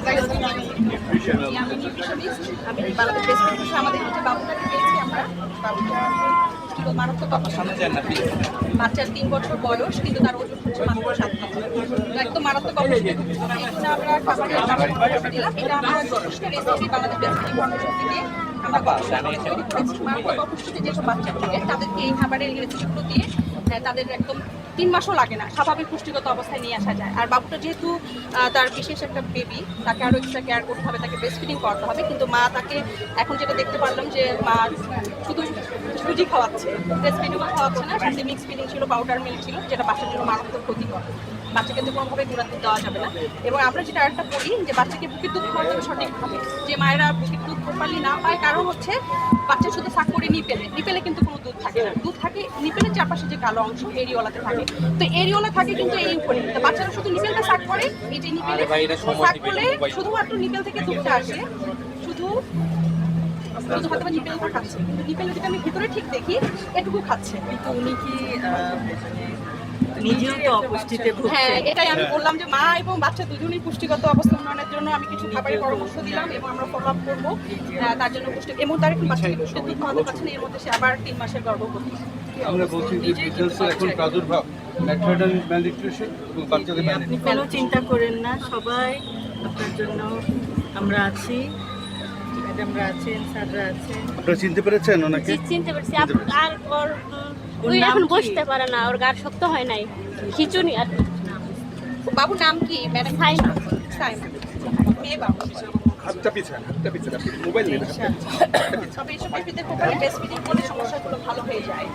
আমি নিউট্রিশনিস্ট, আমি Bangladesh best nutrition. আমাদের হচ্ছে বাবুটাকে পেয়েছি আমরা, বাবুটা পুষ্টিগত মারাত্মক অবস্থা। বাচ্চার 3 বছর বয়স, কিন্তু তার ওজন হচ্ছে মাত্র 7 কেজি, একদম মারাত্মক অবস্থা। এই জন্য আমরা খাবারের পরামর্শ দিলাম। এটা আমরা যথেষ্ট রেসিপি বাংলাদেশ বেস্ট ইনফরমেশন থেকে আমরা মারাত্মক অপুষ্টিতে যেসব বাচ্চা থাকে তাদেরকে এই খাবারের রেসিপিগুলো দিয়ে তাদের একদম 3 মাসও লাগে না, স্বাভাবিক পুষ্টিগত অবস্থায় নিয়ে আসা যায়। আর বাবুটা যেহেতু তার বিশেষ একটা বেবি, তাকে আরও এক্সট্রা কেয়ার করতে হবে, তাকে ব্রেস্ট ফিডিং করতে হবে। কিন্তু মা তাকে এখন যেটা দেখতে পারলাম যে মা শুধু সুজি খাওয়াচ্ছে, ব্রেস্ট ফিডিংও খাওয়াচ্ছে না, সাথে মিক্স ফিডিং ছিল, পাউডার মিল্ক ছিল, যেটা বাচ্চার জন্য মারাত্মক ক্ষতিকর। বাচ্চাকে তো কোনোভাবে গুঁড়া দুধ দেওয়া যাবে না। এবং আমরা যেটা একটা বলি যে বাচ্চাকে বুকের দুধ খাওয়াতে হবে সঠিকভাবে। যে মায়েরা বুকের দুধ প্রপারলি না পায়, কারণ হচ্ছে বাচ্চা শুধু সাক করে নিপেলে কিন্তু কোনো দুধ থাকে না। দুধ থাকে নিপেলের চারপাশে যে কালো অংশ এরিওলাতে থাকে। তো এরিওলা থাকে কিন্তু এই উপরে। তো বাচ্চারা শুধু নিপেলটা সাক করে, এই যে নিপেলে সাক করলে শুধুমাত্র নিপেল থেকে দুধটা আসে, শুধু হয়তো বা নিপেলটা খাচ্ছে, কিন্তু নিপেল যদি আমি ভিতরে ঠিক দেখি এটুকু খাচ্ছে। কিন্তু উনি কি নিজেও তো অপুষ্টিতে ভুগছেন? হ্যাঁ, এটাই আমি বললাম যে মা এবং বাচ্চা দুজনেই পুষ্টিগত অবস্থা উন্নয়নের জন্য আমি কিছু খাবারের পরামর্শ দিলাম এবং আমরা ফলো আপ করবো তার জন্য পুষ্টি। এবং তার এখন বাচ্চাকে পুষ্টি দুধ খাওয়াতে পারছে না, এর মধ্যে সে আবার 3 মাসের গর্ভবতী। আমরা বলছি যে বিজনেসে এখন প্রাদুর্ভাব ম্যাটারনাল ম্যালনিউট্রিশন এবং বাচ্চাদের আপনি কোনো চিন্তা করেন না, সবাই আপনার জন্য আমরা আছি, ম্যাডামরা আছেন, স্যাররা আছেন। আপনারা চিনতে পেরেছেন ওনাকে? চিনতে পারছি। আর ওর ওই এখন বসতে পারে না, ওর গার শক্ত হয় নাই, খিচুনি। আর বাবুর নাম কি ম্যাডাম? সাইমা। সাইমা, মেয়ে বাবু। হাতটা পিছান, মোবাইল নেই। তবে এইসব বেবিদের ব্রেস্ট ফিডিং করলে সমস্যাগুলো ভালো হয়ে যায়।